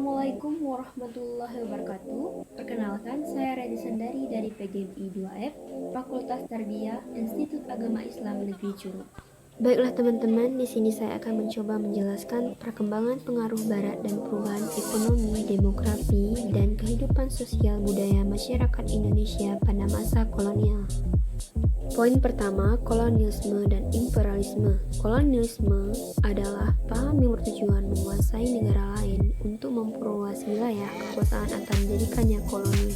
Assalamualaikum warahmatullahi wabarakatuh. Perkenalkan, saya Redi Sendari dari PGMI 2F, Fakultas Tarbiyah, Institut Agama Islam Negeri Curug. Baiklah teman-teman, di sini saya akan mencoba menjelaskan perkembangan pengaruh Barat dan perubahan ekonomi, demografi, dan kehidupan sosial budaya masyarakat Indonesia pada masa kolonial. Poin pertama, kolonialisme dan imperialisme. Kolonialisme adalah paham yang bertujuan menguasai negara lain untuk memperluas wilayah kekuasaan atau menjadikannya koloni.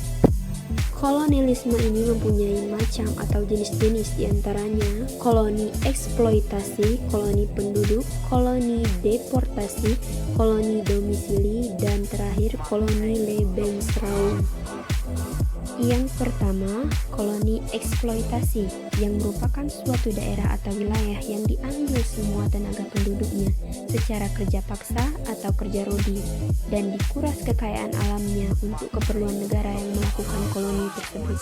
Kolonialisme ini mempunyai macam atau jenis-jenis, diantaranya koloni eksploitasi, koloni penduduk, koloni deportasi, koloni domisili, dan terakhir koloni Lebensraum. Yang pertama, koloni eksploitasi, yang merupakan suatu daerah atau wilayah yang diambil semua tenaga penduduknya secara kerja paksa atau kerja rodi dan dikuras kekayaan alamnya untuk keperluan negara yang melakukan koloni tersebut.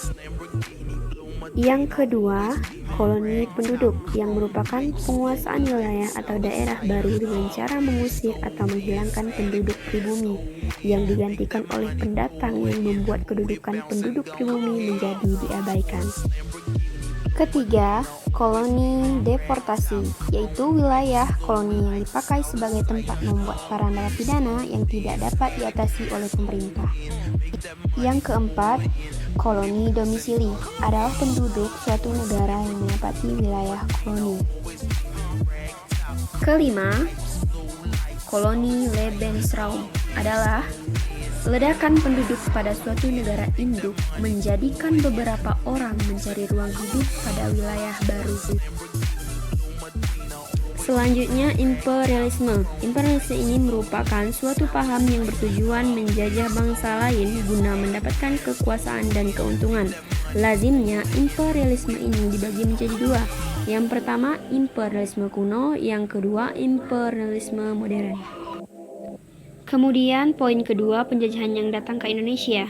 Yang kedua, koloni penduduk, yang merupakan penguasaan wilayah atau daerah baru dengan cara mengusir atau menghilangkan penduduk pribumi yang digantikan oleh pendatang yang membuat kedudukan penduduk pribumi menjadi diabaikan. Ketiga, koloni deportasi, yaitu wilayah koloni yang dipakai sebagai tempat membuat para narapidana yang tidak dapat diatasi oleh pemerintah. Yang keempat, koloni domisili adalah penduduk suatu negara yang menempati wilayah koloni. Kelima, koloni Lebensraum adalah ledakan penduduk pada suatu negara induk menjadikan beberapa orang mencari ruang hidup pada wilayah baru. Selanjutnya, imperialisme. Imperialisme ini merupakan suatu paham yang bertujuan menjajah bangsa lain guna mendapatkan kekuasaan dan keuntungan. Lazimnya, imperialisme ini dibagi menjadi dua. Yang pertama, imperialisme kuno, yang kedua, imperialisme modern. Kemudian, poin kedua, penjajahan yang datang ke Indonesia.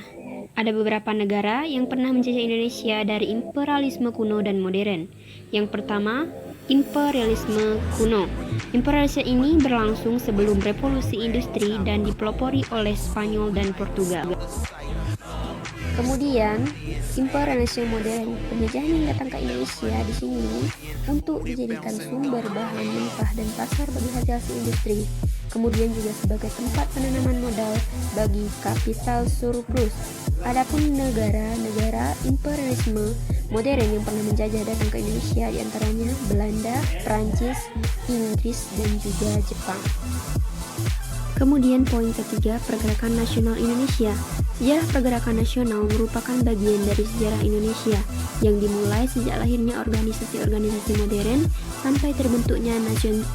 Ada beberapa negara yang pernah menjajah Indonesia dari imperialisme kuno dan modern. Yang pertama, imperialisme kuno. Imperialisme ini berlangsung sebelum revolusi industri dan dipelopori oleh Spanyol dan Portugal. Kemudian, imperialisme modern, penjajahan yang datang ke Indonesia di sini untuk dijadikan sumber bahan mentah dan pasar bagi hasil industri. Kemudian juga sebagai tempat penanaman modal bagi kapital surplus. Adapun negara-negara imperialisme modern yang pernah menjajah datang ke Indonesia diantaranya Belanda, Prancis, Inggris, dan juga Jepang. Kemudian poin ketiga, pergerakan nasional Indonesia. Sejarah pergerakan nasional merupakan bagian dari sejarah Indonesia yang dimulai sejak lahirnya organisasi-organisasi modern sampai terbentuknya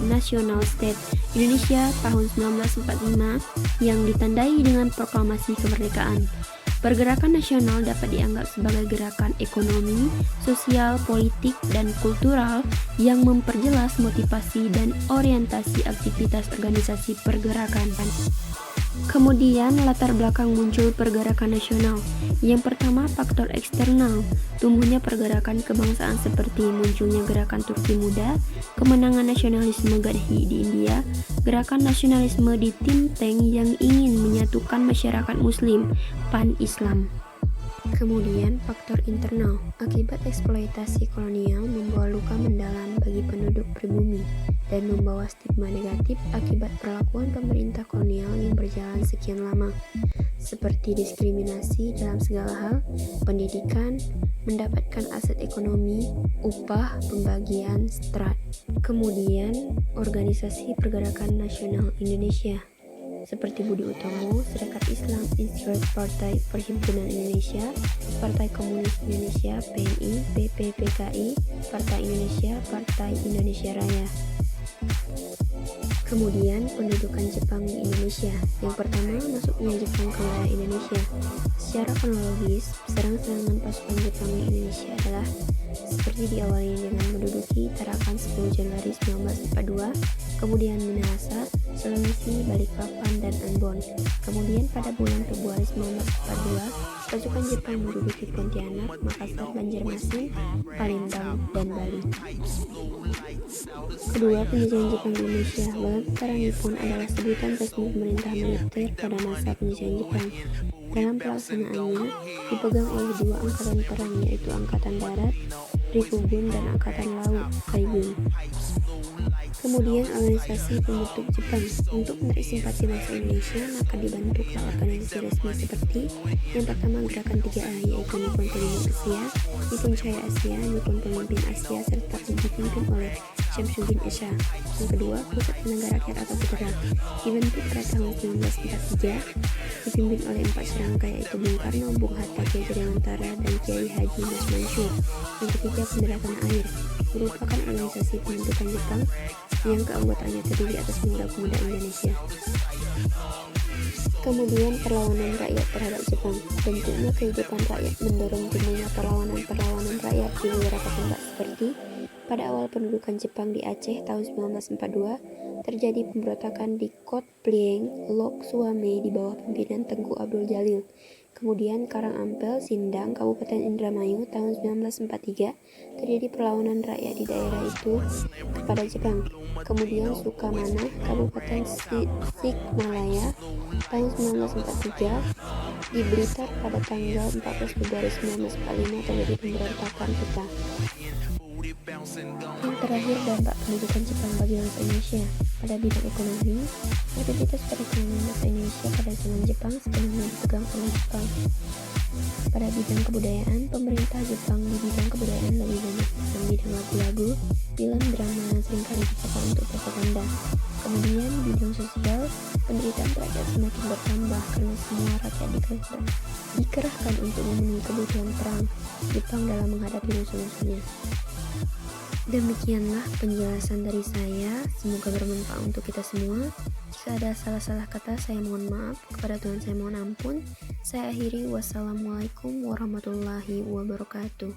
National State Indonesia tahun 1945 yang ditandai dengan proklamasi kemerdekaan. Pergerakan nasional dapat dianggap sebagai gerakan ekonomi, sosial, politik, dan kultural yang memperjelas motivasi dan orientasi aktivitas organisasi pergerakan. Kemudian, latar belakang muncul pergerakan nasional. Yang pertama, faktor eksternal. Tumbuhnya pergerakan kebangsaan seperti munculnya gerakan Turki Muda, kemenangan nasionalisme Gaddafi di India, gerakan nasionalisme di Tim Tank yang ingin menyatukan masyarakat Muslim, Pan-Islam. Kemudian, faktor internal. Akibat eksploitasi kolonial membawa luka mendalam bagi penduduk pribumi dan membawa stigma negatif akibat perlakuan pemerintah kolonial yang berjalan sekian lama, seperti diskriminasi dalam segala hal, pendidikan, mendapatkan aset ekonomi, upah, pembagian, strat. Kemudian, organisasi pergerakan nasional Indonesia seperti Budi Utomo, Serikat Islam Institute, Partai Perhimpunan Indonesia, Partai Komunis Indonesia, PNI, PPPKI, Partai Indonesia, Partai Indonesia Raya. Kemudian, pendudukan Jepang di Indonesia. Yang pertama, masuknya Jepang ke wilayah Indonesia. Secara kronologis, serang-serangan pasukan Jepang di Indonesia adalah seperti diawali dengan menduduki Tarakan 10 Januari 1942, kemudian Minahasa, Sulawesi, Balikpapan, dan Ambon. Kemudian pada bulan Februari 1942, pasukan Jepang menduduki Pontianak, Makassar, Banjarmasin, Palembang, dan Bali. Kedua, penjajahan Jepang di Indonesia. Balan Utara Nippon adalah sebutan resmi pemerintah militer pada masa penjajahan Jepang. Dalam pelaksanaannya, dipegang oleh dua angkatan perang, yaitu Angkatan Darat, Rikugun, dan Angkatan Laut, Kaigun. Kemudian organisasi pembentuk Jepang. Untuk menarik simpati bangsa Indonesia, maka dibentuklah organisasi resmi seperti yang pertama Gerakan 3A, yaitu Nippon Pelindung Asia, Nippon Cahaya Asia, Nippon Pemimpin Asia, serta dipimpin oleh Syamsuddin Esa. Yang kedua, Pusat Tenaga Rakyat atau PUTRA, dibentuk pada tahun 1943, dipimpin oleh 4 serangga, yaitu Bung Karno, Bung Hatta, Kiai Dewantara, dan Kiai Haji Mas Mansur. Yang ketiga, Bendera Tanah Air, merupakan organisasi pembentukan Jepang yang keanggotaannya terdiri atas pemuda-pemuda Indonesia. Kemudian perlawanan rakyat terhadap Jepang. Bentuknya kehidupan rakyat mendorong timbulnya perlawanan rakyat di beberapa tempat, seperti pada awal pendudukan Jepang di Aceh tahun 1942, terjadi pemberontakan di Kot Plieng, Lok Suame di bawah pimpinan Tengku Abdul Jalil. Kemudian Karangampel, Sindang, Kabupaten Indramayu tahun 1943, terjadi perlawanan rakyat di daerah itu kepada Jepang. Kemudian Sukamana, Kabupaten Tasikmalaya tahun 1943, di Blitar pada tanggal 14 Februari 1945 terjadi pemberontakan peta. Yang terakhir, dampak pendudukan Jepang bagi bangsa Indonesia. Pada bidang ekonomi, aktivitas perekonomian bangsa Indonesia pada zaman Jepang sepenuhnya dipegang oleh Jepang. Pada bidang kebudayaan, pemerintah Jepang di bidang kebudayaan lebih banyak dalam bidang lagu-lagu, film, drama, seringkali dipakai untuk propaganda. Kemudian di bidang sosial, penderitaan rakyat semakin bertambah karena semua rakyat dikerahkan untuk memenuhi kebutuhan perang Jepang dalam menghadapi musuh-musuhnya. Demikianlah penjelasan dari saya, semoga bermanfaat untuk kita semua. Jika ada salah-salah kata, saya mohon maaf, kepada Tuhan saya mohon ampun. Saya akhiri, wassalamualaikum warahmatullahi wabarakatuh.